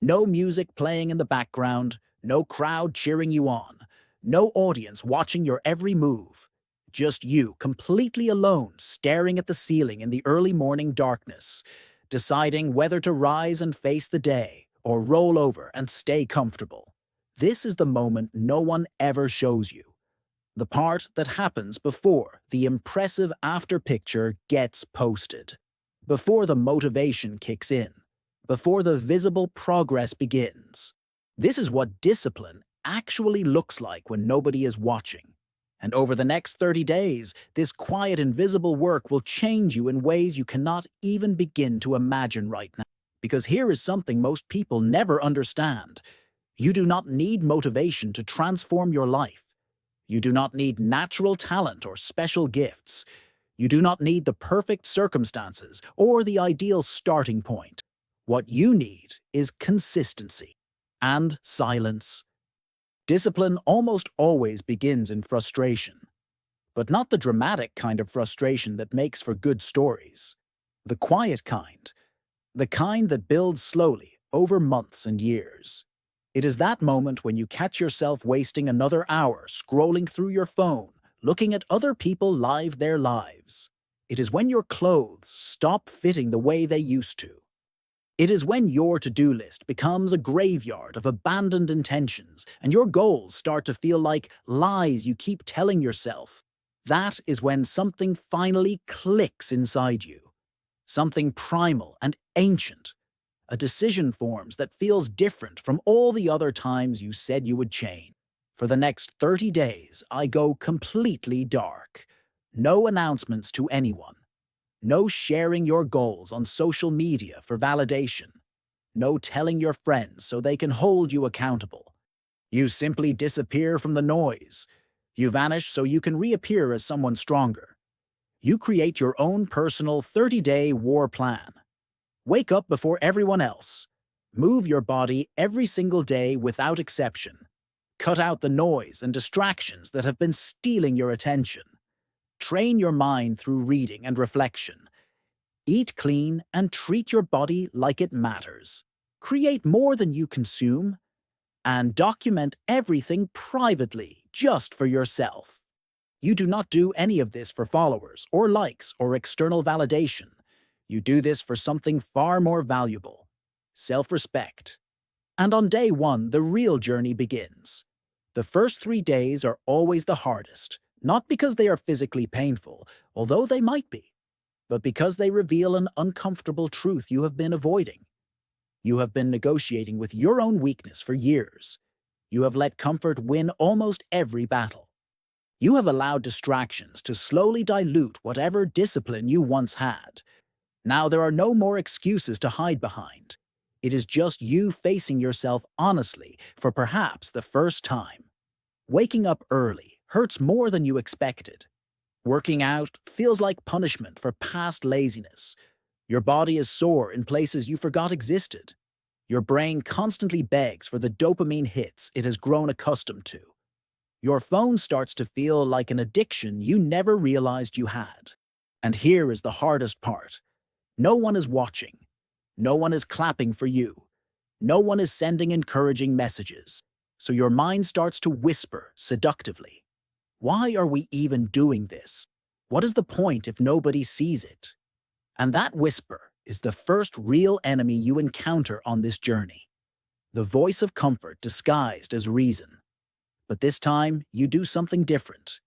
No music playing in the background, no crowd cheering you on, no audience watching your every move. Just you, completely alone, staring at the ceiling in the early morning darkness, deciding whether to rise and face the day or roll over and stay comfortable. This is the moment no one ever shows you. The part that happens before the impressive after picture gets posted. Before the motivation kicks in. Before the visible progress begins. This is what discipline actually looks like when nobody is watching. And over the next 30 days, this quiet, invisible work will change you in ways you cannot even begin to imagine right now. Because here is something most people never understand. You do not need motivation to transform your life. You do not need natural talent or special gifts. You do not need the perfect circumstances or the ideal starting point. What you need is consistency and silence. Discipline almost always begins in frustration, but not the dramatic kind of frustration that makes for good stories. The quiet kind, the kind that builds slowly over months and years. It is that moment when you catch yourself wasting another hour scrolling through your phone, looking at other people live their lives. It is when your clothes stop fitting the way they used to. It is when your to-do list becomes a graveyard of abandoned intentions and your goals start to feel like lies you keep telling yourself. That is when something finally clicks inside you. Something primal and ancient. A decision forms that feels different from all the other times you said you would change. For the next 30 days, I go completely dark. No announcements to anyone. No sharing your goals on social media for validation. No telling your friends so they can hold you accountable. You simply disappear from the noise. You vanish so you can reappear as someone stronger. You create your own personal 30-day war plan. Wake up before everyone else. Move your body every single day without exception. Cut out the noise and distractions that have been stealing your attention. Train your mind through reading and reflection. Eat clean and treat your body like it matters. Create more than you consume. And document everything privately, just for yourself. You do not do any of this for followers or likes or external validation. You do this for something far more valuable: self-respect. And on day one, the real journey begins. The first 3 days are always the hardest, not because they are physically painful, although they might be, but because they reveal an uncomfortable truth you have been avoiding. You have been negotiating with your own weakness for years. You have let comfort win almost every battle. You have allowed distractions to slowly dilute whatever discipline you once had. Now there are no more excuses to hide behind. It is just you facing yourself honestly for perhaps the first time. Waking up early hurts more than you expected. Working out feels like punishment for past laziness. Your body is sore in places you forgot existed. Your brain constantly begs for the dopamine hits it has grown accustomed to. Your phone starts to feel like an addiction you never realized you had. And here is the hardest part. No one is watching. No one is clapping for you. No one is sending encouraging messages. So your mind starts to whisper seductively. Why are we even doing this? What is the point if nobody sees it? And that whisper is the first real enemy you encounter on this journey. The voice of comfort disguised as reason. But this time, you do something different.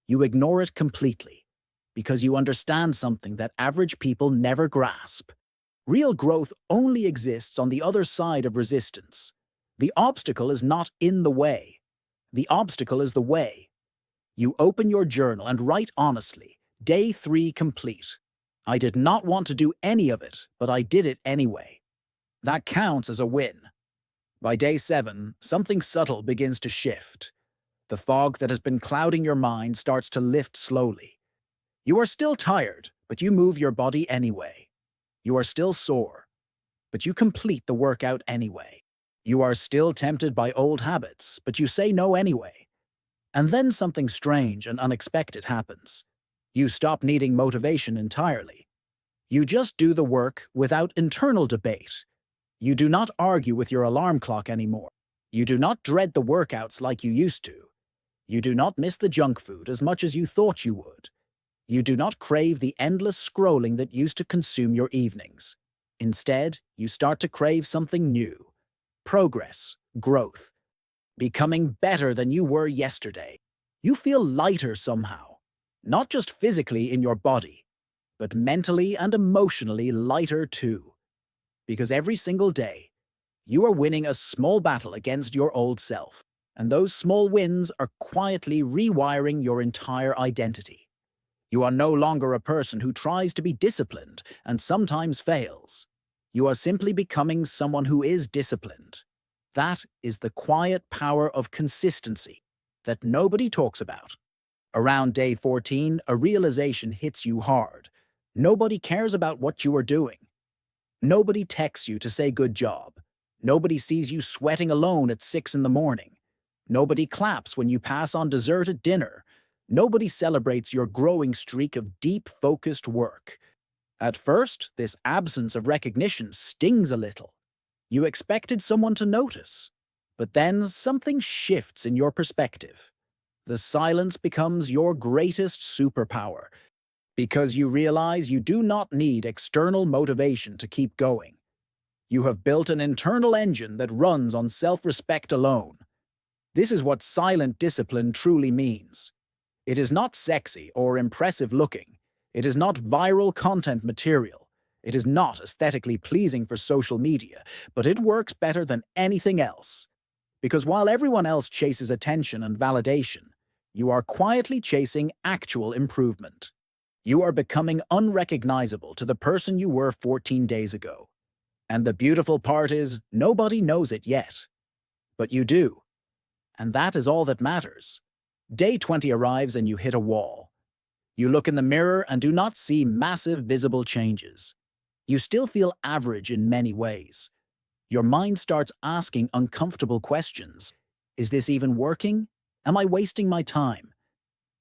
You ignore it completely, because you understand something that average people never grasp. Real growth only exists on the other side of resistance. The obstacle is not in the way. The obstacle is the way. You open your journal and write honestly, day 3 complete. I did not want to do any of it, but I did it anyway. That counts as a win. By day 7, something subtle begins to shift. The fog that has been clouding your mind starts to lift slowly. You are still tired, but you move your body anyway. You are still sore, but you complete the workout anyway. You are still tempted by old habits, but you say no anyway. And then something strange and unexpected happens. You stop needing motivation entirely. You just do the work without internal debate. You do not argue with your alarm clock anymore. You do not dread the workouts like you used to. You do not miss the junk food as much as you thought you would. You do not crave the endless scrolling that used to consume your evenings. Instead, you start to crave something new. Progress, growth, becoming better than you were yesterday. You feel lighter somehow, not just physically in your body, but mentally and emotionally lighter too. Because every single day, you are winning a small battle against your old self, and those small wins are quietly rewiring your entire identity. You are no longer a person who tries to be disciplined and sometimes fails. You are simply becoming someone who is disciplined. That is the quiet power of consistency that nobody talks about. Around day 14, a realization hits you hard. Nobody cares about what you are doing. Nobody texts you to say good job. Nobody sees you sweating alone at 6 in the morning. Nobody claps when you pass on dessert at dinner. Nobody celebrates your growing streak of deep, focused work. At first, this absence of recognition stings a little. You expected someone to notice. But then something shifts in your perspective. The silence becomes your greatest superpower, because you realize you do not need external motivation to keep going. You have built an internal engine that runs on self-respect alone. This is what silent discipline truly means. It is not sexy or impressive looking. It is not viral content material. It is not aesthetically pleasing for social media, but it works better than anything else. Because while everyone else chases attention and validation, you are quietly chasing actual improvement. You are becoming unrecognizable to the person you were 14 days ago. And the beautiful part is, nobody knows it yet. But you do. And that is all that matters. Day 20 arrives and you hit a wall. You look in the mirror and do not see massive visible changes. You still feel average in many ways. Your mind starts asking uncomfortable questions. Is this even working? Am I wasting my time?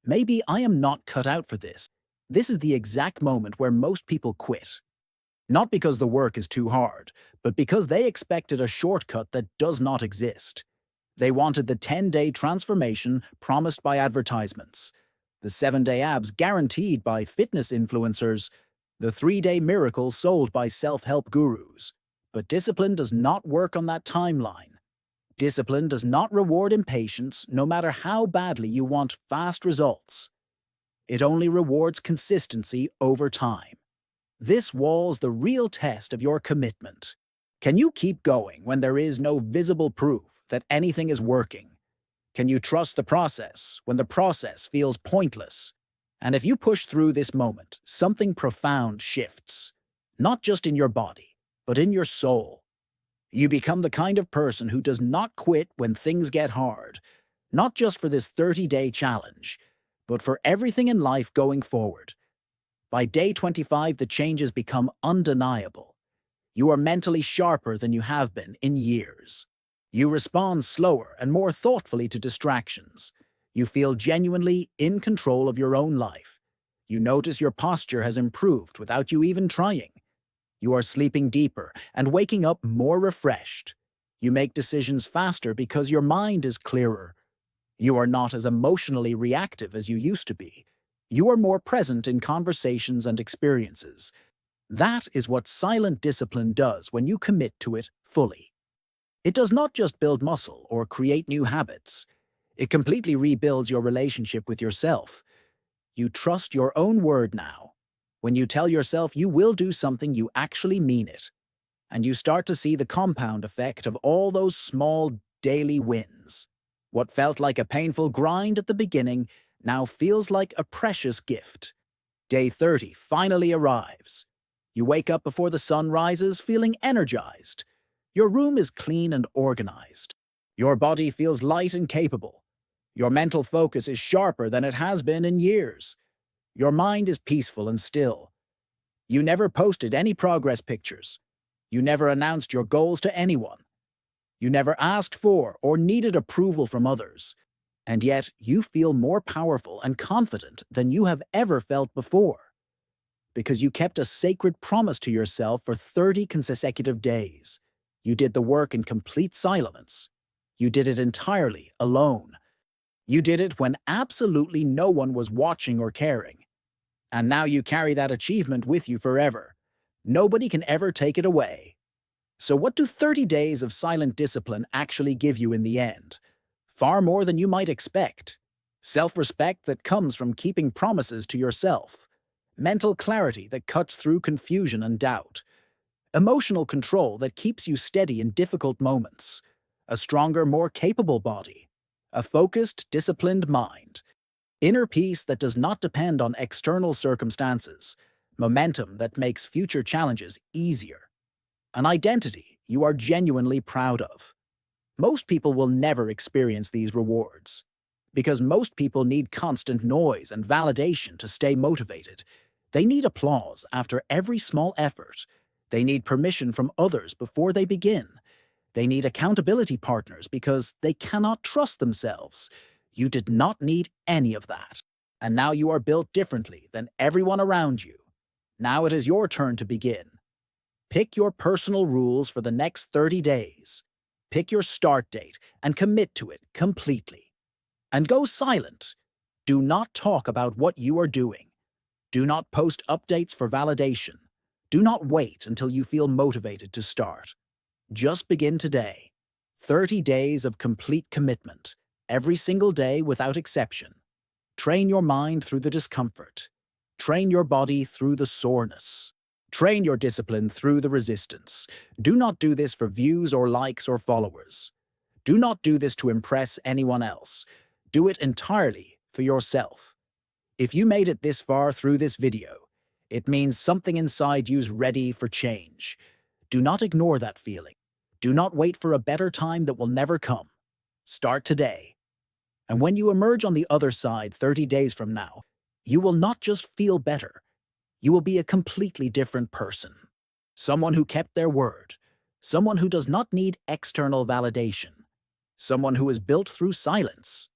Maybe I am not cut out for this. This is the exact moment where most people quit. Not because the work is too hard, but because they expected a shortcut that does not exist. They wanted the 10-day transformation promised by advertisements, the 7-day abs guaranteed by fitness influencers, the 3-day miracle sold by self-help gurus. But discipline does not work on that timeline. Discipline does not reward impatience, no matter how badly you want fast results. It only rewards consistency over time. This wall's the real test of your commitment. Can you keep going when there is no visible proof that anything is working? Can you trust the process when the process feels pointless? And if you push through this moment, something profound shifts. Not just in your body, but in your soul. You become the kind of person who does not quit when things get hard, not just for this 30-day challenge, but for everything in life going forward. By day 25, the changes become undeniable. You are mentally sharper than you have been in years. You respond slower and more thoughtfully to distractions. You feel genuinely in control of your own life. You notice your posture has improved without you even trying. You are sleeping deeper and waking up more refreshed. You make decisions faster because your mind is clearer. You are not as emotionally reactive as you used to be. You are more present in conversations and experiences. That is what silent discipline does when you commit to it fully. It does not just build muscle or create new habits. It completely rebuilds your relationship with yourself. You trust your own word now. When you tell yourself you will do something, you actually mean it. And you start to see the compound effect of all those small daily wins. What felt like a painful grind at the beginning now feels like a precious gift. Day 30 finally arrives. You wake up before the sun rises feeling energized. Your room is clean and organized. Your body feels light and capable. Your mental focus is sharper than it has been in years. Your mind is peaceful and still. You never posted any progress pictures. You never announced your goals to anyone. You never asked for or needed approval from others. And yet, you feel more powerful and confident than you have ever felt before. Because you kept a sacred promise to yourself for 30 consecutive days. You did the work in complete silence. You did it entirely alone. You did it when absolutely no one was watching or caring. And now you carry that achievement with you forever. Nobody can ever take it away. So what do 30 days of silent discipline actually give you in the end? Far more than you might expect. Self-respect that comes from keeping promises to yourself. Mental clarity that cuts through confusion and doubt. Emotional control that keeps you steady in difficult moments. A stronger, more capable body. A focused, disciplined mind. Inner peace that does not depend on external circumstances. Momentum that makes future challenges easier. An identity you are genuinely proud of. Most people will never experience these rewards. Because most people need constant noise and validation to stay motivated. They need applause after every small effort. They need permission from others before they begin. They need accountability partners because they cannot trust themselves. You did not need any of that. And now you are built differently than everyone around you. Now it is your turn to begin. Pick your personal rules for the next 30 days. Pick your start date and commit to it completely. And go silent. Do not talk about what you are doing. Do not post updates for validation. Do not wait until you feel motivated to start. Just begin today. 30 days of complete commitment, every single day without exception. Train your mind through the discomfort. Train your body through the soreness. Train your discipline through the resistance. Do not do this for views or likes or followers. Do not do this to impress anyone else. Do it entirely for yourself. If you made it this far through this video, it means something inside you's ready for change. Do not ignore that feeling. Do not wait for a better time that will never come. Start today. And when you emerge on the other side 30 days from now, you will not just feel better. You will be a completely different person. Someone who kept their word. Someone who does not need external validation. Someone who is built through silence.